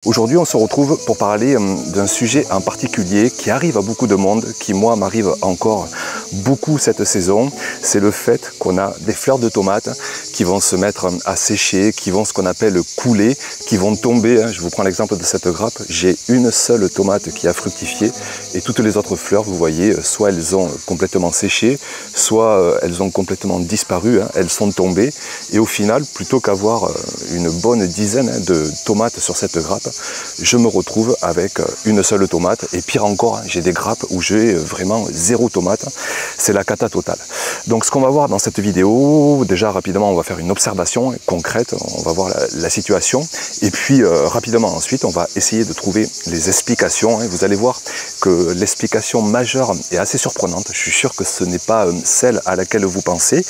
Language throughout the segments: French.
Aujourd'hui, on se retrouve pour parler d'un sujet en particulier qui arrive à beaucoup de monde, qui moi m'arrive encore beaucoup cette saison. C'est le fait qu'on a des fleurs de tomates qui vont se mettre à sécher, qui vont ce qu'on appelle couler, qui vont tomber. Je vous prends l'exemple de cette grappe. J'ai une seule tomate qui a fructifié et toutes les autres fleurs, vous voyez, soit elles ont complètement séché, soit elles ont complètement disparu, elles sont tombées. Et au final, plutôt qu'avoir une bonne dizaine de tomates sur cette grappe, je me retrouve avec une seule tomate et pire encore, j'ai des grappes où j'ai vraiment zéro tomate. C'est la cata totale. Donc ce qu'on va voir dans cette vidéo, déjà rapidement on va faire une observation concrète, on va voir la situation et puis rapidement ensuite on va essayer de trouver les explications. Vous allez voir que l'explication majeure est assez surprenante, je suis sûr que ce n'est pas celle à laquelle vous pensez.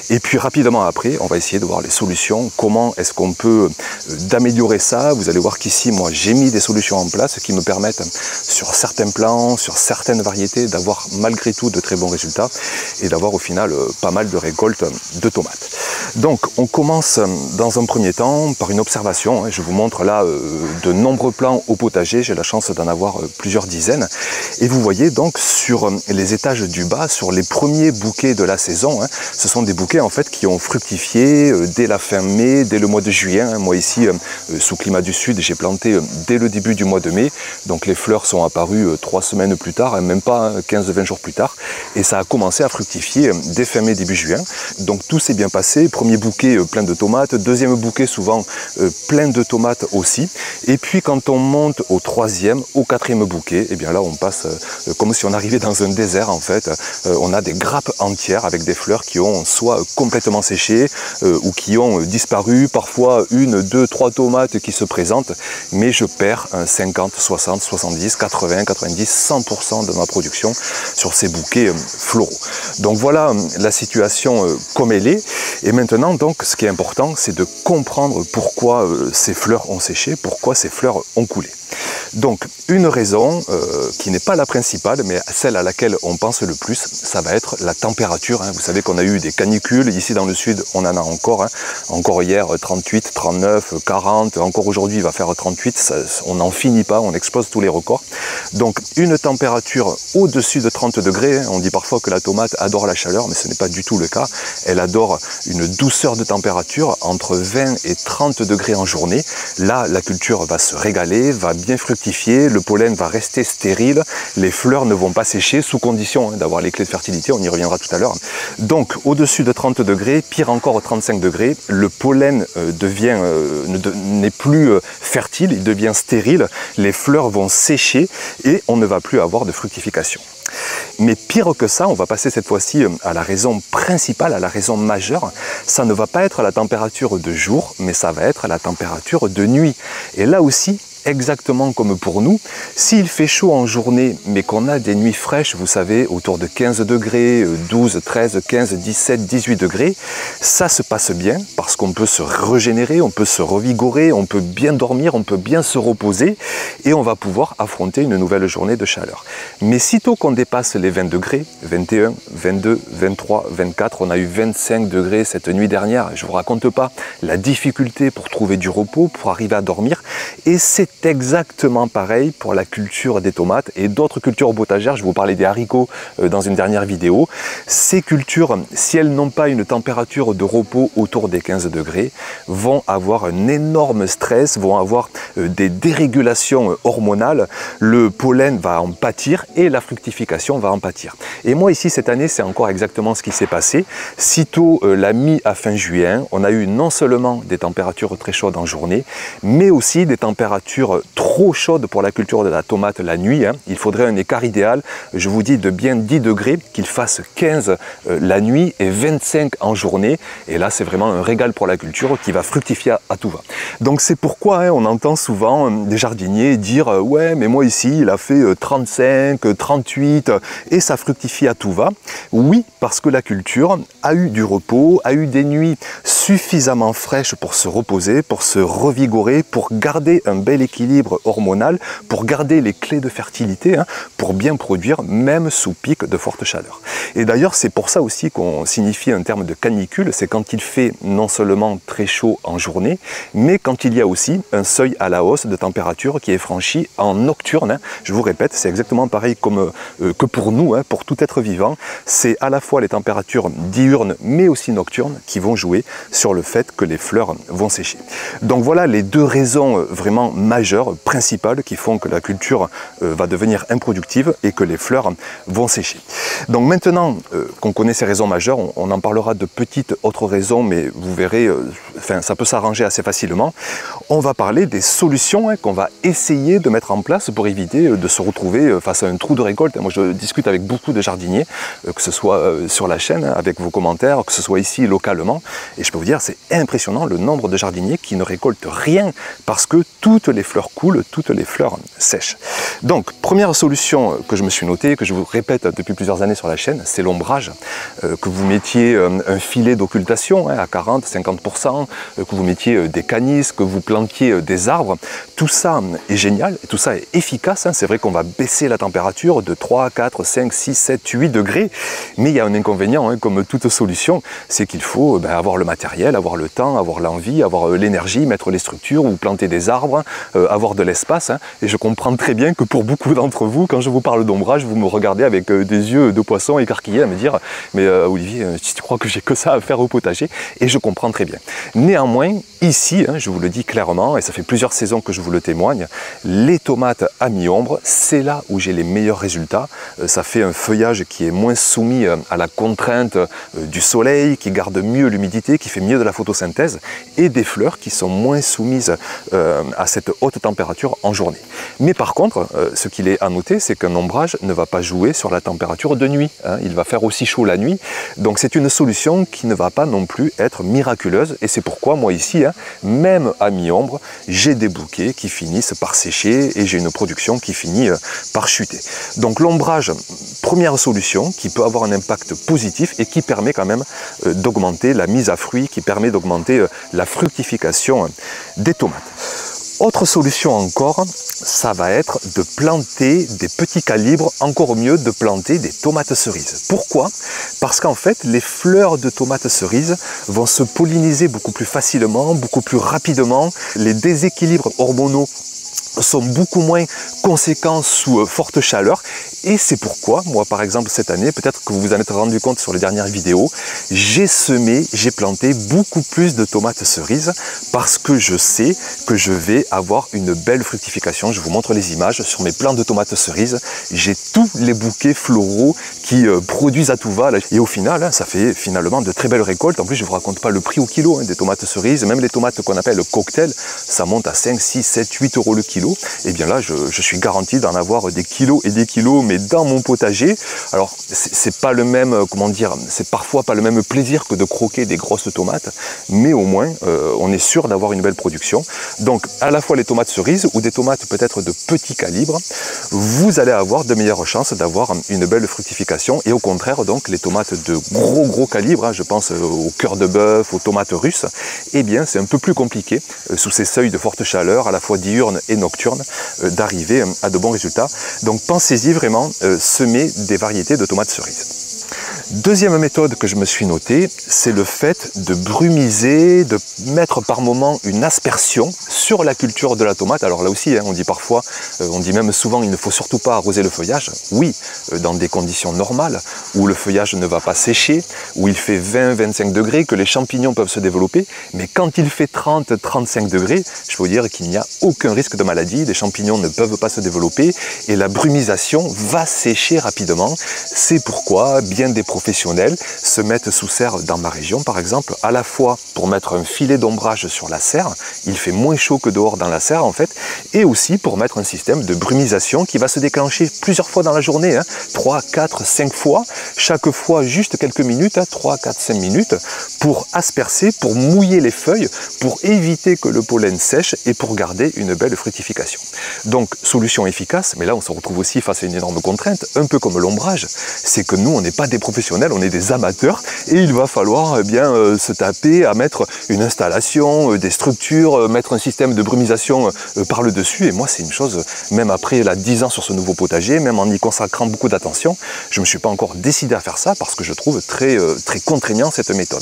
Et puis rapidement après on va essayer de voir les solutions, comment est-ce qu'on peut d'améliorer ça. Vous allez voir qu'ici moi j'ai mis des solutions en place qui me permettent sur certains plants, sur certaines variétés d'avoir malgré tout de très bons résultats et d'avoir au final pas mal de récoltes de tomates. Donc on commence dans un premier temps par une observation. Je vous montre là de nombreux plants au potager, j'ai la chance d'en avoir plusieurs dizaines et vous voyez donc sur les étages du bas, sur les premiers bouquets de la saison, ce sont des bouquets en fait qui ont fructifié dès la fin mai, dès le mois de juillet. Moi ici sous climat du sud j'ai planté dès le début du mois de mai, donc les fleurs sont apparues 3 semaines plus tard, même pas 15-20 jours plus tard, et ça a commencé à fructifier dès fin mai, début juin. Donc tout s'est bien passé, premier bouquet plein de tomates, deuxième bouquet souvent plein de tomates aussi, et puis quand on monte au troisième, au quatrième bouquet, et bien là on passe comme si on arrivait dans un désert en fait. On a des grappes entières avec des fleurs qui ont soit complètement séché ou qui ont disparu, parfois 1, 2, 3 tomates qui se présentent, mais je perds 50, 60, 70, 80, 90, 100% de ma production sur ces bouquets floraux. Donc voilà la situation comme elle est. Et maintenant, donc, ce qui est important, c'est de comprendre pourquoi ces fleurs ont séché, pourquoi ces fleurs ont coulé. Donc, une raison qui n'est pas la principale, mais celle à laquelle on pense le plus, ça va être la température. Vous savez qu'on a eu des canicules, ici dans le sud, on en a encore. Encore hier, 38, 39, 40, encore aujourd'hui, il va faire 38, on n'en finit pas, on explose tous les records. Donc, une température au-dessus de 30 degrés, on dit parfois que la tomate adore la chaleur, mais ce n'est pas du tout le cas. Elle adore une douceur de température entre 20 et 30 degrés en journée. Là, la culture va se régaler, va bien fructifier, le pollen va rester stérile, les fleurs ne vont pas sécher sous condition d'avoir les clés de fertilité, on y reviendra tout à l'heure. Donc au-dessus de 30 degrés, pire encore 35 degrés, le pollen n'est plus fertile, il devient stérile, les fleurs vont sécher et on ne va plus avoir de fructification. Mais pire que ça, on va passer cette fois-ci à la raison principale, à la raison majeure. Ça ne va pas être la température de jour, mais ça va être la température de nuit. Et là aussi, exactement comme pour nous, s'il fait chaud en journée, mais qu'on a des nuits fraîches, vous savez, autour de 15 degrés, 12, 13, 15, 17, 18 degrés, ça se passe bien parce qu'on peut se régénérer, on peut se revigorer, on peut bien dormir, on peut bien se reposer et on va pouvoir affronter une nouvelle journée de chaleur. Mais sitôt qu'on dépasse les 20 degrés, 21, 22, 23, 24, on a eu 25 degrés cette nuit dernière, je ne vous raconte pas la difficulté pour trouver du repos, pour arriver à dormir, et c'est exactement pareil pour la culture des tomates et d'autres cultures potagères. Je vous parlais des haricots dans une dernière vidéo. Ces cultures, si elles n'ont pas une température de repos autour des 15 degrés, vont avoir un énorme stress, vont avoir des dérégulations hormonales. Le pollen va en pâtir et la fructification va en pâtir. Et moi ici cette année, c'est encore exactement ce qui s'est passé. Sitôt la mi à fin juillet, on a eu non seulement des températures très chaudes en journée, mais aussi des températures trop chaude pour la culture de la tomate la nuit. Il faudrait un écart idéal, je vous dis de bien 10 degrés, qu'il fasse 15 la nuit et 25 en journée. Et là, c'est vraiment un régal pour la culture qui va fructifier à tout va. Donc c'est pourquoi on entend souvent des jardiniers dire « Ouais, mais moi ici, il a fait 35, 38 et ça fructifie à tout va. » Oui, parce que la culture a eu du repos, a eu des nuits suffisamment fraîches pour se reposer, pour se revigorer, pour garder un bel équilibre équilibre hormonal pour garder les clés de fertilité, pour bien produire, même sous pic de forte chaleur. Et d'ailleurs, c'est pour ça aussi qu'on signifie un terme de canicule, c'est quand il fait non seulement très chaud en journée, mais quand il y a aussi un seuil à la hausse de température qui est franchi en nocturne. Je vous répète, c'est exactement pareil que pour nous, pour tout être vivant. C'est à la fois les températures diurnes, mais aussi nocturnes, qui vont jouer sur le fait que les fleurs vont sécher. Donc voilà les deux raisons vraiment majeures, principales, qui font que la culture va devenir improductive et que les fleurs vont sécher. Donc maintenant qu'on connaît ces raisons majeures, on en parlera de petites autres raisons, mais vous verrez, ça peut s'arranger assez facilement. On va parler des solutions qu'on va essayer de mettre en place pour éviter de se retrouver face à un trou de récolte. Moi, je discute avec beaucoup de jardiniers, que ce soit sur la chaîne, avec vos commentaires, que ce soit ici localement, et je peux vous dire, c'est impressionnant le nombre de jardiniers qui ne récoltent rien parce que toutes les fleurs coulent, toutes les fleurs sèchent. Donc, première solution que je me suis notée, que je vous répète depuis plusieurs années sur la chaîne, c'est l'ombrage. Que vous mettiez un filet d'occultation à 40-50%, que vous mettiez des canisses, que vous plantiez des arbres, tout ça est génial, et tout ça est efficace. C'est vrai qu'on va baisser la température de 3, 4, 5, 6, 7, 8 degrés, mais il y a un inconvénient, comme toute solution, c'est qu'il faut avoir le matériel, avoir le temps, avoir l'envie, avoir l'énergie, mettre les structures ou planter des arbres, avoir de l'espace. Et je comprends très bien que pour beaucoup d'entre vous, quand je vous parle d'ombrage, vous me regardez avec des yeux de poisson écarquillés à me dire « Mais Olivier, tu crois que j'ai que ça à faire au potager ?» Et je comprends très bien. Néanmoins, ici, je vous le dis clairement, et ça fait plusieurs saisons que je vous le témoigne, les tomates à mi-ombre, c'est là où j'ai les meilleurs résultats. Ça fait un feuillage qui est moins soumis à la contrainte du soleil, qui garde mieux l'humidité, qui fait mieux de la photosynthèse, et des fleurs qui sont moins soumises à cette haute température en journée. Mais par contre, ce qu'il est à noter, c'est qu'un ombrage ne va pas jouer sur la température de nuit. Il va faire aussi chaud la nuit, donc c'est une solution qui ne va pas non plus être miraculeuse, et c'est pourquoi moi ici, même à mi-ombre, j'ai des bouquets qui finissent par sécher et j'ai une production qui finit par chuter. Donc l'ombrage, première solution qui peut avoir un impact positif et qui permet quand même d'augmenter la mise à fruit, qui permet d'augmenter la fructification des tomates. Autre solution encore, ça va être de planter des petits calibres, encore mieux de planter des tomates cerises. Pourquoi? Parce qu'en fait, les fleurs de tomates cerises vont se polliniser beaucoup plus facilement, beaucoup plus rapidement. Les déséquilibres hormonaux sont beaucoup moins conséquents sous forte chaleur, et c'est pourquoi moi par exemple cette année, peut-être que vous vous en êtes rendu compte sur les dernières vidéos, j'ai planté beaucoup plus de tomates cerises parce que je sais que je vais avoir une belle fructification. Je vous montre les images sur mes plants de tomates cerises, j'ai tous les bouquets floraux qui produisent à tout va, et au final ça fait finalement de très belles récoltes. En plus je ne vous raconte pas le prix au kilo des tomates cerises, même les tomates qu'on appelle cocktail, ça monte à 5, 6, 7, 8 euros le kilo. Et bien là je suis garanti d'en avoir des kilos et des kilos, mais dans mon potager. Alors c'est pas le même, c'est parfois pas le même plaisir que de croquer des grosses tomates, mais au moins on est sûr d'avoir une belle production. Donc à la fois les tomates cerises ou des tomates peut-être de petit calibre, vous allez avoir de meilleures chances d'avoir une belle fructification, et au contraire donc les tomates de gros calibre, je pense au cœur de bœuf, aux tomates russes, eh bien c'est un peu plus compliqué sous ces seuils de forte chaleur, à la fois diurne et nocturne, d'arriver à de bons résultats. Donc pensez-y vraiment, semer des variétés de tomates cerises. Deuxième méthode que je me suis notée, c'est le fait de brumiser, de mettre par moment une aspersion sur la culture de la tomate. Alors là aussi, on dit parfois, on dit même souvent, il ne faut surtout pas arroser le feuillage. Oui, dans des conditions normales, où le feuillage ne va pas sécher, où il fait 20-25 degrés, que les champignons peuvent se développer, mais quand il fait 30-35 degrés, je peux vous dire qu'il n'y a aucun risque de maladie, les champignons ne peuvent pas se développer, et la brumisation va sécher rapidement. C'est pourquoi bien des professionnels se mettent sous serre dans ma région par exemple, à la fois pour mettre un filet d'ombrage sur la serre, il fait moins chaud que dehors dans la serre en fait, et aussi pour mettre un système de brumisation qui va se déclencher plusieurs fois dans la journée, 3, 4, 5 fois, chaque fois juste quelques minutes, 3, 4, 5 minutes, pour aspercer, pour mouiller les feuilles, pour éviter que le pollen sèche et pour garder une belle fructification. Donc solution efficace, mais là on se retrouve aussi face à une énorme contrainte, un peu comme l'ombrage, c'est que nous on n'est pas des professionnels, on est des amateurs et il va falloir se taper à mettre une installation, des structures, mettre un système de brumisation par le dessus. Et moi c'est une chose, même après 10 ans sur ce nouveau potager, même en y consacrant beaucoup d'attention, je ne me suis pas encore décidé à faire ça parce que je trouve très contraignant cette méthode.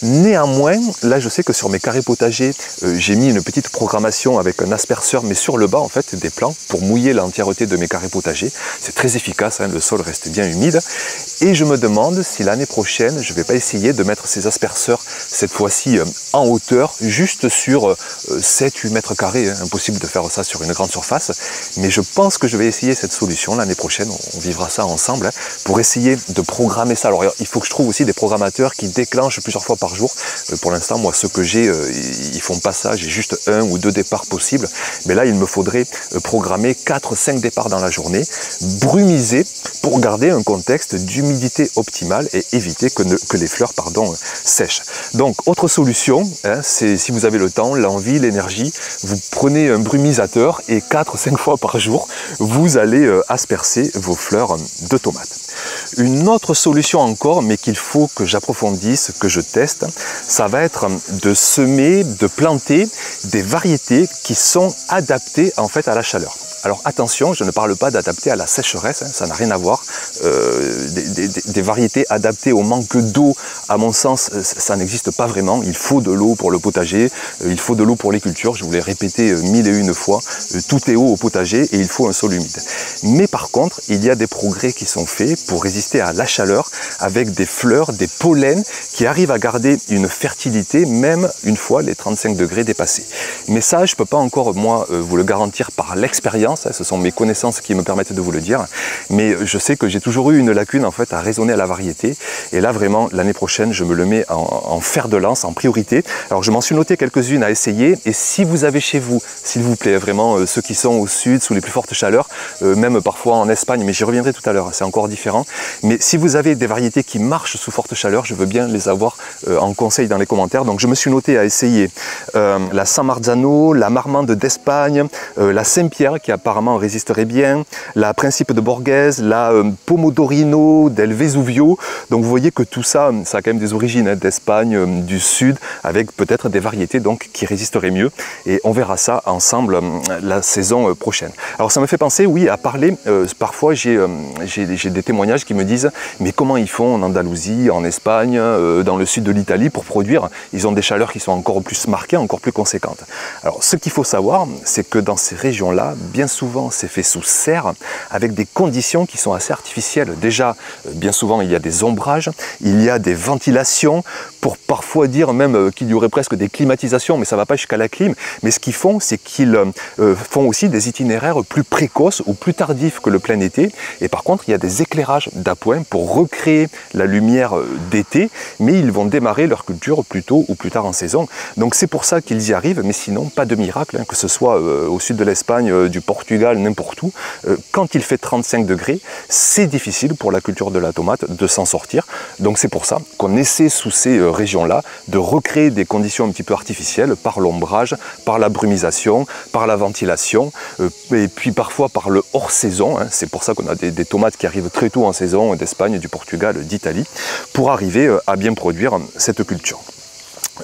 Néanmoins, là je sais que sur mes carrés potagers, j'ai mis une petite programmation avec un asperceur, mais sur le bas en fait des plants pour mouiller l'entièreté de mes carrés potagers. C'est très efficace, hein, le sol reste bien humide. Et je me demande si l'année prochaine, je ne vais pas essayer de mettre ces asperceurs, cette fois-ci en hauteur, juste sur 7-8 mètres carrés. Hein. Impossible de faire ça sur une grande surface. Mais je pense que je vais essayer cette solution l'année prochaine. On vivra ça ensemble, hein, pour essayer de programmer ça. Alors il faut que je trouve aussi des programmateurs qui déclenchent plusieurs fois par jour. Pour l'instant, moi, ceux que j'ai, ils font pas ça. J'ai juste 1 ou 2 départs possibles. Mais là, il me faudrait programmer 4-5 départs dans la journée, brumiser pour garder un contexte d'humidité optimale et éviter que les fleurs sèchent. Donc, autre solution, hein, c'est si vous avez le temps, l'envie, l'énergie, vous prenez un brumisateur et 4-5 fois par jour, vous allez aspercer vos fleurs de tomates. Une autre solution encore, mais qu'il faut que j'approfondisse, que je teste, ça va être de semer, de planter des variétés qui sont adaptées en fait à la chaleur. Alors attention, je ne parle pas d'adapter à la sécheresse, hein, ça n'a rien à voir. Des variétés adaptées au manque d'eau, à mon sens, ça n'existe pas vraiment. Il faut de l'eau pour le potager, il faut de l'eau pour les cultures. Je vous l'ai répété 1001 fois, tout est eau au potager et il faut un sol humide. Mais par contre, il y a des progrès qui sont faits pour résister à la chaleur avec des fleurs, des pollens qui arrivent à garder une fertilité même une fois les 35 degrés dépassés. Mais ça, je ne peux pas encore moi vous le garantir par l'expérience. Ce sont mes connaissances qui me permettent de vous le dire, mais je sais que j'ai toujours eu une lacune en fait à raisonner à la variété, et là vraiment l'année prochaine je me le mets en fer de lance, en priorité. Alors je m'en suis noté quelques-unes à essayer, et si vous avez chez vous, s'il vous plaît, vraiment ceux qui sont au sud, sous les plus fortes chaleurs, même parfois en Espagne, mais j'y reviendrai tout à l'heure, c'est encore différent, mais si vous avez des variétés qui marchent sous forte chaleur, je veux bien les avoir en conseil dans les commentaires. Donc je me suis noté à essayer la San Marzano, la Marmande d'Espagne, la Saint-Pierre qui apparemment résisterait bien, la Principe de Borghese, la Pomodorino del Vesuvio. Donc vous voyez que tout ça, ça a quand même des origines hein, d'Espagne, du sud, avec peut-être des variétés donc qui résisteraient mieux. Et on verra ça ensemble la saison prochaine. Alors ça me fait penser, oui, à parler, parfois j'ai des témoignages qui me disent mais comment ils font en Andalousie, en Espagne, dans le sud de l'Italie pour produire? Ils ont des chaleurs qui sont encore plus marquées, encore plus conséquentes. Alors ce qu'il faut savoir, c'est que dans ces régions-là, bien souvent c'est fait sous serre avec des conditions qui sont assez artificielles. Déjà, bien souvent il y a des ombrages, il y a des ventilations, pour parfois dire même qu'il y aurait presque des climatisations, mais ça ne va pas jusqu'à la clim. Mais ce qu'ils font, c'est qu'ils font aussi des itinéraires plus précoces ou plus tardifs que le plein été. Et par contre, il y a des éclairages d'appoint pour recréer la lumière d'été, mais ils vont démarrer leur culture plus tôt ou plus tard en saison. Donc c'est pour ça qu'ils y arrivent, mais sinon, pas de miracle, hein, que ce soit au sud de l'Espagne, du Portugal, n'importe où. Quand il fait 35 degrés, c'est difficile pour la culture de la tomate de s'en sortir. Donc c'est pour ça qu'on essaie sous ces régions-là de recréer des conditions un petit peu artificielles par l'ombrage, par la brumisation, par la ventilation, et puis parfois par le hors-saison. Hein. C'est pour ça qu'on a des tomates qui arrivent très tôt en saison d'Espagne, du Portugal, d'Italie, pour arriver à bien produire cette culture.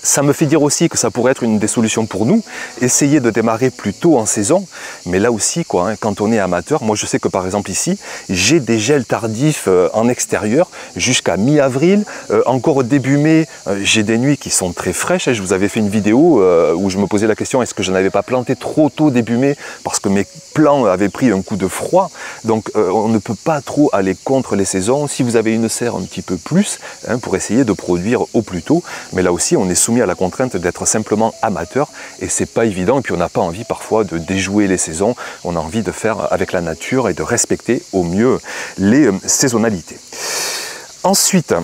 Ça me fait dire aussi que ça pourrait être une des solutions pour nous, essayer de démarrer plus tôt en saison, mais là aussi, quoi, hein, quand on est amateur, moi je sais que par exemple ici, j'ai des gels tardifs en extérieur jusqu'à mi-avril, encore début mai, j'ai des nuits qui sont très fraîches. Je vous avais fait une vidéo où je me posais la question, est-ce que je n'avais pas planté trop tôt début mai parce que mes plants avaient pris un coup de froid. Donc on ne peut pas trop aller contre les saisons. Si vous avez une serre un petit peu plus, hein, pour essayer de produire au plus tôt, mais là aussi on est soumis à la contrainte d'être simplement amateur et c'est pas évident, et puis on n'a pas envie parfois de déjouer les saisons, on a envie de faire avec la nature et de respecter au mieux les saisonnalités. Ensuite,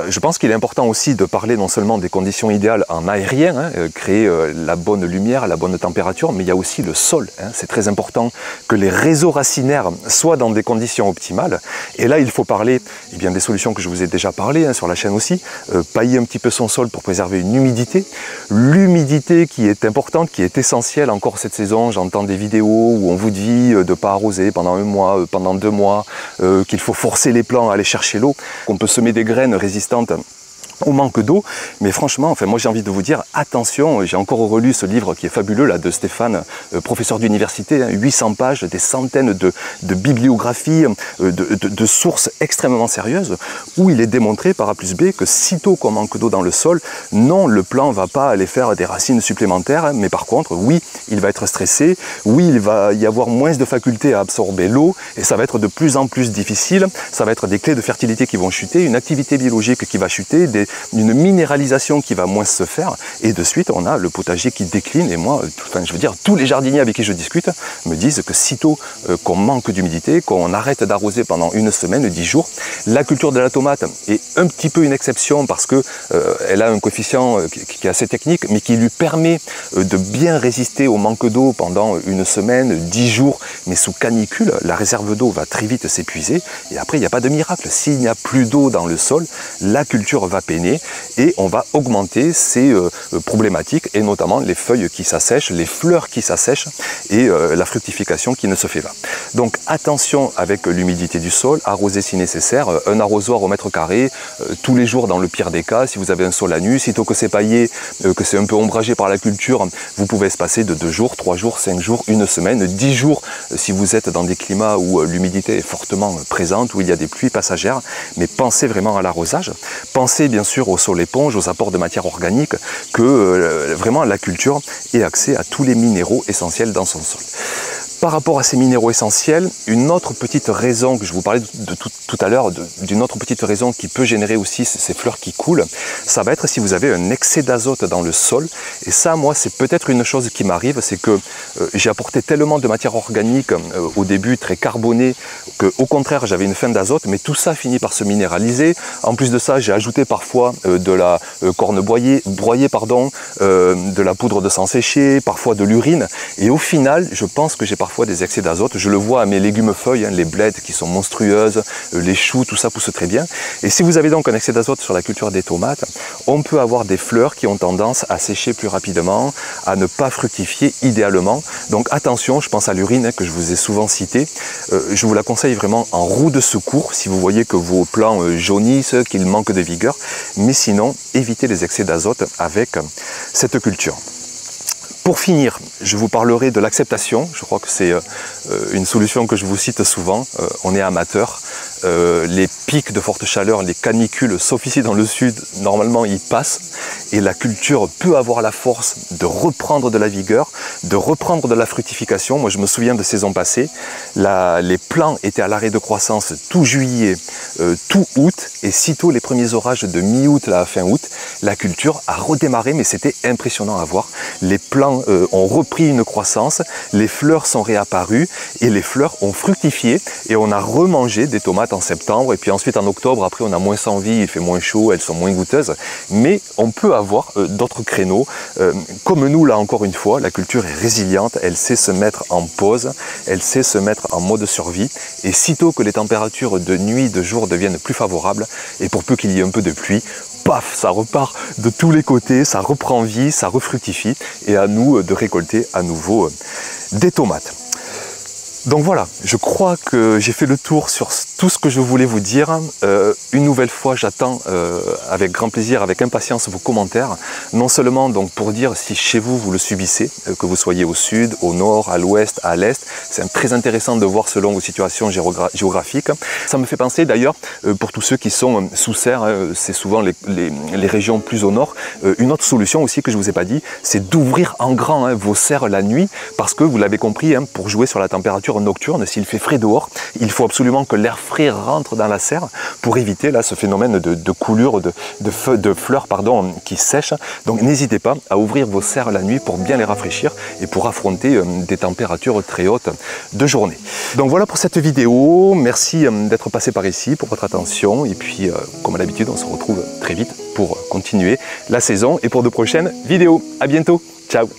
je pense qu'il est important aussi de parler non seulement des conditions idéales en aérien, créer la bonne lumière, la bonne température, mais il y a aussi le sol. C'est très important que les réseaux racinaires soient dans des conditions optimales. Et là, il faut parler des solutions que je vous ai déjà parlé sur la chaîne aussi. Pailler un petit peu son sol pour préserver une humidité. L'humidité qui est importante, qui est essentielle encore cette saison. J'entends des vidéos où on vous dit de ne pas arroser pendant 1 mois, pendant 2 mois, qu'il faut forcer les plants à aller chercher l'eau, qu'on peut semer des graines résistantes au manque d'eau, mais franchement, moi j'ai envie de vous dire, attention, j'ai encore relu ce livre qui est fabuleux là, de Stéphane, professeur d'université, 800 pages, des centaines de bibliographies, de sources extrêmement sérieuses, où il est démontré par A plus B que sitôt qu'on manque d'eau dans le sol, non, le plant ne va pas aller faire des racines supplémentaires, mais par contre, oui, il va être stressé, oui, il va y avoir moins de faculté à absorber l'eau, et ça va être de plus en plus difficile, ça va être des clés de fertilité qui vont chuter, une activité biologique qui va chuter, une minéralisation qui va moins se faire, et de suite on a le potager qui décline. Et moi, je veux dire, tous les jardiniers avec qui je discute me disent que sitôt qu'on manque d'humidité, qu'on arrête d'arroser pendant 1 semaine, 10 jours, la culture de la tomate est un petit peu une exception parce que elle a un coefficient qui est assez technique, mais qui lui permet de bien résister au manque d'eau pendant 1 semaine, 10 jours, mais sous canicule, la réserve d'eau va très vite s'épuiser, et après il n'y a pas de miracle. S'il n'y a plus d'eau dans le sol, la culture va peiner, et on va augmenter ces problématiques, et notamment les feuilles qui s'assèchent, les fleurs qui s'assèchent, et la fructification qui ne se fait pas. Donc attention avec l'humidité du sol, arroser si nécessaire, un arrosoir au mètre carré, tous les jours dans le pire des cas, si vous avez un sol à nu, sitôt que c'est paillé, que c'est un peu ombragé par la culture, vous pouvez espacer de 2 jours, 3 jours, 5 jours, 1 semaine, 10 jours, si vous êtes dans des climats où l'humidité est fortement présente, où il y a des pluies passagères, mais pensez vraiment à l'arrosage, pensez bien sûr au sol éponge, aux apports de matière organique, que vraiment la culture ait accès à tous les minéraux essentiels dans son sol. Par rapport à ces minéraux essentiels, une autre petite raison que je vous parlais de tout à l'heure, d'une autre petite raison qui peut générer aussi ces fleurs qui coulent, ça va être si vous avez un excès d'azote dans le sol. Et ça, moi, c'est peut-être une chose qui m'arrive, c'est que j'ai apporté tellement de matière organique au début, très carbonée, qu'au contraire, j'avais une faim d'azote, mais tout ça finit par se minéraliser. En plus de ça, j'ai ajouté parfois de la corne broyée, de la poudre de sang séché, parfois de l'urine. Et au final, je pense que j'ai parfois des excès d'azote. Je le vois à mes légumes feuilles, les blettes qui sont monstrueuses, les choux, tout ça pousse très bien. Et si vous avez donc un excès d'azote sur la culture des tomates, on peut avoir des fleurs qui ont tendance à sécher plus rapidement, à ne pas fructifier idéalement. Donc attention, je pense à l'urine que je vous ai souvent citée. Je vous la conseille vraiment en roue de secours si vous voyez que vos plants jaunissent, qu'ils manquent de vigueur. Mais sinon, évitez les excès d'azote avec cette culture. Pour finir, je vous parlerai de l'acceptation. Je crois que c'est une solution que je vous cite souvent. On est amateur. Les pics de forte chaleur, les canicules, sauf ici dans le sud, normalement ils passent. Et la culture peut avoir la force de reprendre de la vigueur, de reprendre de la fructification. Moi je me souviens de saisons passées, les plants étaient à l'arrêt de croissance tout juillet, tout août. Et sitôt les premiers orages de mi-août à fin août, la culture a redémarré, mais c'était impressionnant à voir. Les plants ont repris une croissance, les fleurs sont réapparues et les fleurs ont fructifié et on a remangé des tomates en septembre et puis ensuite en octobre, après on a moins envie, il fait moins chaud, elles sont moins goûteuses, mais on peut avoir d'autres créneaux. Comme nous là encore une fois, la culture est résiliente, elle sait se mettre en pause, elle sait se mettre en mode survie et sitôt que les températures de nuit, de jour deviennent plus favorables et pour peu qu'il y ait un peu de pluie, paf, ça repart de tous les côtés, ça reprend vie, ça refructifie et à nous de récolter à nouveau des tomates. Donc voilà, je crois que j'ai fait le tour sur tout ce que je voulais vous dire. Une nouvelle fois, j'attends avec grand plaisir, avec impatience vos commentaires. Non seulement donc pour dire si chez vous, vous le subissez, que vous soyez au sud, au nord, à l'ouest, à l'est. C'est très intéressant de voir selon vos situations géographiques. Ça me fait penser d'ailleurs, pour tous ceux qui sont sous serre, c'est souvent les régions plus au nord. Une autre solution aussi que je ne vous ai pas dit, c'est d'ouvrir en grand vos serres la nuit, parce que vous l'avez compris, pour jouer sur la température nocturne, s'il fait frais dehors, il faut absolument que l'air frais rentre dans la serre pour éviter là ce phénomène de coulure, de fleurs qui sèchent. Donc n'hésitez pas à ouvrir vos serres la nuit pour bien les rafraîchir et pour affronter des températures très hautes de journée. Donc voilà pour cette vidéo, merci d'être passé par ici, pour votre attention, et puis comme à l'habitude, on se retrouve très vite pour continuer la saison et pour de prochaines vidéos. À bientôt, ciao.